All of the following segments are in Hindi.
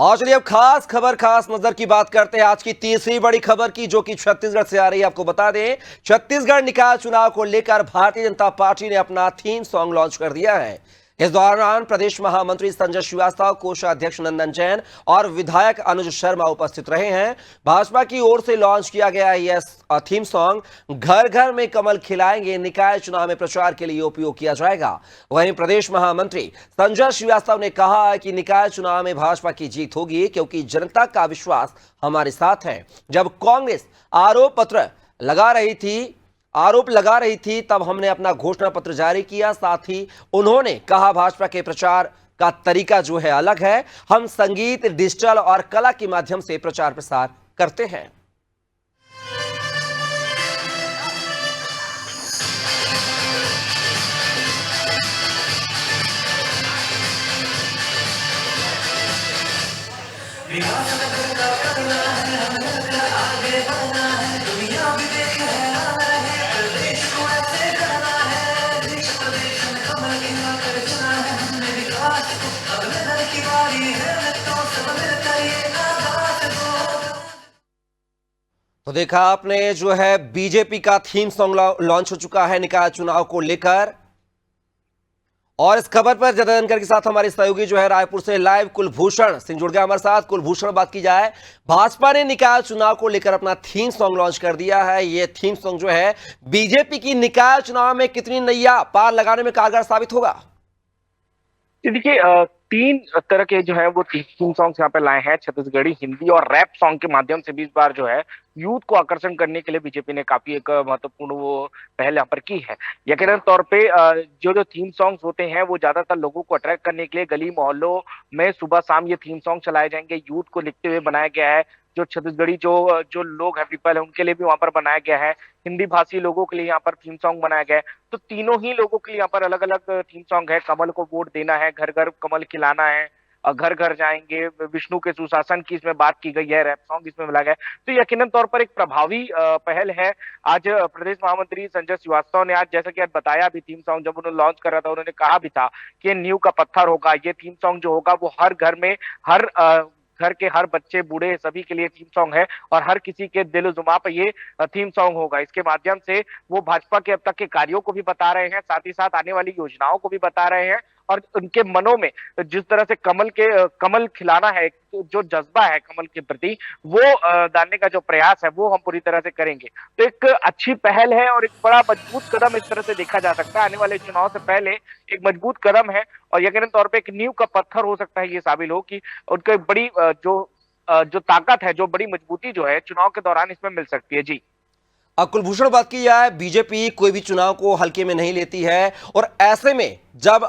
और चलिए अब खास खबर, खास नजर की बात करते हैं आज की तीसरी बड़ी खबर की, जो कि छत्तीसगढ़ से आ रही है। आपको बता दें, छत्तीसगढ़ निकाय चुनाव को लेकर भारतीय जनता पार्टी ने अपना थीम सॉन्ग लॉन्च कर दिया है। इस दौरान प्रदेश महामंत्री संजय श्रीवास्तव, कोषाध्यक्ष नंदन जैन और विधायक अनुज शर्मा उपस्थित रहे हैं। भाजपा की ओर से लॉन्च किया गया यह थीम सॉन्ग घर घर में कमल खिलाएंगे निकाय चुनाव में प्रचार के लिए उपयोग किया जाएगा। वहीं प्रदेश महामंत्री संजय श्रीवास्तव ने कहा है कि निकाय चुनाव में भाजपा की जीत होगी, क्योंकि जनता का विश्वास हमारे साथ है। जब कांग्रेस आरोप लगा रही थी तब हमने अपना घोषणा पत्र जारी किया। साथ ही उन्होंने कहा, भाजपा के प्रचार का तरीका जो है अलग है। हम संगीत, डिजिटल और कला के माध्यम से प्रचार प्रसार करते हैं। तो देखा आपने, जो है बीजेपी का थीम सॉन्ग लॉन्च हो चुका है निकाय चुनाव को लेकर। और इस खबर पर ज्यादा जानकारी के साथ हमारे सहयोगी जो है रायपुर से लाइव कुलभूषण सिंह जुड़ गया हमारे साथ। कुलभूषण, बात की जाए, भाजपा ने निकाय चुनाव को लेकर अपना थीम सॉन्ग लॉन्च कर दिया है। ये थीम सॉन्ग जो है बीजेपी की निकाय चुनाव में कितनी नैया पार लगाने में कारगर साबित होगा? देखिए, तीन तरह के जो है वो थीम सॉन्ग्स यहाँ पे लाए हैं। छत्तीसगढ़ी, हिंदी और रैप सॉन्ग के माध्यम से भी इस बार जो है यूथ को आकर्षण करने के लिए बीजेपी ने काफी एक महत्वपूर्ण वो पहल यहाँ पर की है। यकीनन तौर पे जो जो थीम सॉन्ग्स होते हैं वो ज्यादातर लोगों को अट्रैक्ट करने के लिए गली मोहल्लों में सुबह शाम ये थीम सॉन्ग चलाए जाएंगे। यूथ को लिखते हुए बनाया गया है। जो छत्तीसगढ़ी जो जो लोग हैं, पीपल है, उनके लिए भी वहां पर बनाया गया है। हिंदी भाषी लोगों के लिए यहाँ पर थीम सॉन्ग बनाया गया है। तो तीनों ही लोगों के लिए यहाँ पर अलग अलग थीम सॉन्ग है। कमल को वोट देना है, घर घर कमल खिलाना है, घर घर जाएंगे, विष्णु के सुशासन की इसमें बात की गई है, रैप सॉन्ग इसमें मिला गया है। तो यकीनन तौर पर एक प्रभावी पहल है। आज प्रदेश महामंत्री संजय श्रीवास्तव ने, आज जैसा कि आज बताया भी, थीम सॉन्ग जब उन्होंने लॉन्च कर रहा था उन्होंने कहा भी था कि ये नींव का पत्थर होगा। ये थीम सॉन्ग जो होगा वो हर घर में, हर घर के हर बच्चे बूढ़े सभी के लिए थीम सॉन्ग है और हर किसी के दिल जुमा पे ये थीम सॉन्ग होगा। इसके माध्यम से वो भाजपा के अब तक के कार्यों को भी बता रहे हैं, साथ ही साथ आने वाली योजनाओं को भी बता रहे हैं। और उनके मनों में जिस तरह से कमल खिलाना है, जो जज्बा है कमल के प्रति, वो डालने का जो प्रयास है वो हम पूरी तरह से करेंगे। तो एक अच्छी पहल है और एक बड़ा मजबूत कदम इस तरह से देखा जा सकता है। आने वाले चुनाव से पहले एक मजबूत कदम है और यकीनन तौर पे एक नींव का पत्थर हो सकता है ये साबित हो कि उनकी बड़ी जो ताकत है, जो बड़ी मजबूती जो है चुनाव के दौरान इसमें मिल सकती है। जी कुलभूषण, बात की जाए, बीजेपी कोई भी चुनाव को हल्के में नहीं लेती है। और ऐसे में जब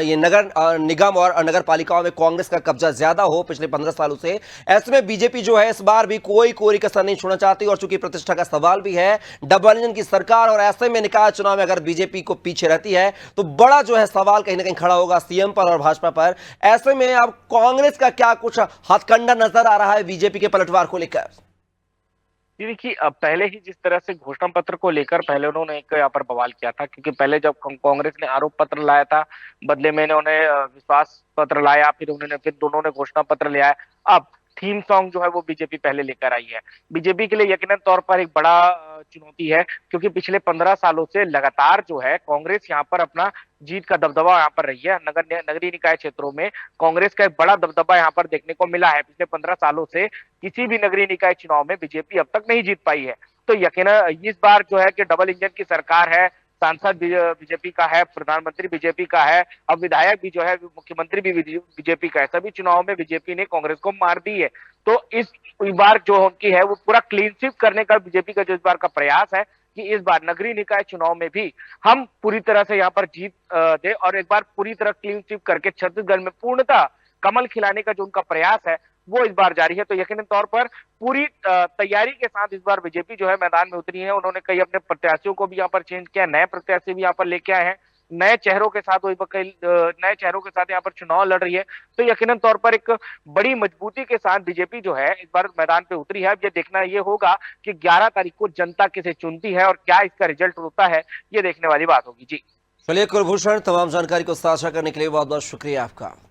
ये नगर निगम और नगर पालिकाओं में कांग्रेस का कब्जा ज्यादा हो पिछले 15 सालों से, ऐसे में बीजेपी जो है इस बार भी कोई कोरी कसर नहीं छोड़ना चाहती। और चूंकि प्रतिष्ठा का सवाल भी है, डबल इंजन की सरकार, और ऐसे में निकाय चुनाव में अगर बीजेपी को पीछे रहती है तो बड़ा जो है सवाल कहीं ना कहीं खड़ा होगा सीएम पर और भाजपा पर। ऐसे में अब कांग्रेस का क्या कुछ हथकंडा नजर आ रहा है बीजेपी के पलटवार को लेकर? देखिए, अब पहले ही जिस तरह से घोषणा पत्र को लेकर पहले उन्होंने एक यहाँ पर बवाल किया था, क्योंकि पहले जब कांग्रेस ने आरोप पत्र लाया था, बदले में इन्होंने विश्वास पत्र लाया, फिर दोनों ने घोषणा पत्र लिया है। अब थीम सॉन्ग जो है वो बीजेपी पहले लेकर आई है। बीजेपी के लिए यकीनन तौर पर एक बड़ा चुनौती है, क्योंकि पिछले 15 सालों से लगातार जो है कांग्रेस यहाँ पर अपना जीत का दबदबा यहाँ पर रही है। नगरीय निकाय क्षेत्रों में कांग्रेस का एक बड़ा दबदबा यहाँ पर देखने को मिला है। पिछले 15 सालों से किसी भी नगरीय निकाय चुनाव में बीजेपी अब तक नहीं जीत पाई है। तो यकीनन इस बार जो है कि डबल इंजन की सरकार है, सांसद बीजेपी का है, प्रधानमंत्री बीजेपी का है, अब विधायक भी जो है, मुख्यमंत्री भी बीजेपी का है। सभी चुनावों में बीजेपी ने कांग्रेस को मार दी है। तो इस बार जो उनकी है वो पूरा क्लीन स्वीप करने का बीजेपी का जो इस बार का प्रयास है कि इस बार नगरीय निकाय चुनाव में भी हम पूरी तरह से यहाँ पर जीत दे और एक बार पूरी तरह क्लीन स्वीप करके छत्तीसगढ़ में पूर्णतः कमल खिलाने का जो उनका प्रयास है वो इस बार जारी है। तो यकीनन तौर पर पूरी तैयारी के साथ इस बार बीजेपी जो है मैदान में उतरी है। उन्होंने कई अपने प्रत्याशियों को भी यहाँ पर चेंज किया, नए प्रत्याशी भी यहाँ पर लेके आए हैं, नए चेहरों के साथ नए चेहरों के साथ यहाँ पर चुनाव लड़ रही है। तो यकीनन तौर पर एक बड़ी मजबूती के साथ बीजेपी जो है इस बार मैदान पे उतरी है। अब ये देखना ये होगा कि 11 तारीख को जनता किसे चुनती है और क्या इसका रिजल्ट होता है, ये देखने वाली बात होगी। जी चलिए कुलभूषण, तमाम जानकारी को साझा करने के लिए बहुत बहुत शुक्रिया आपका।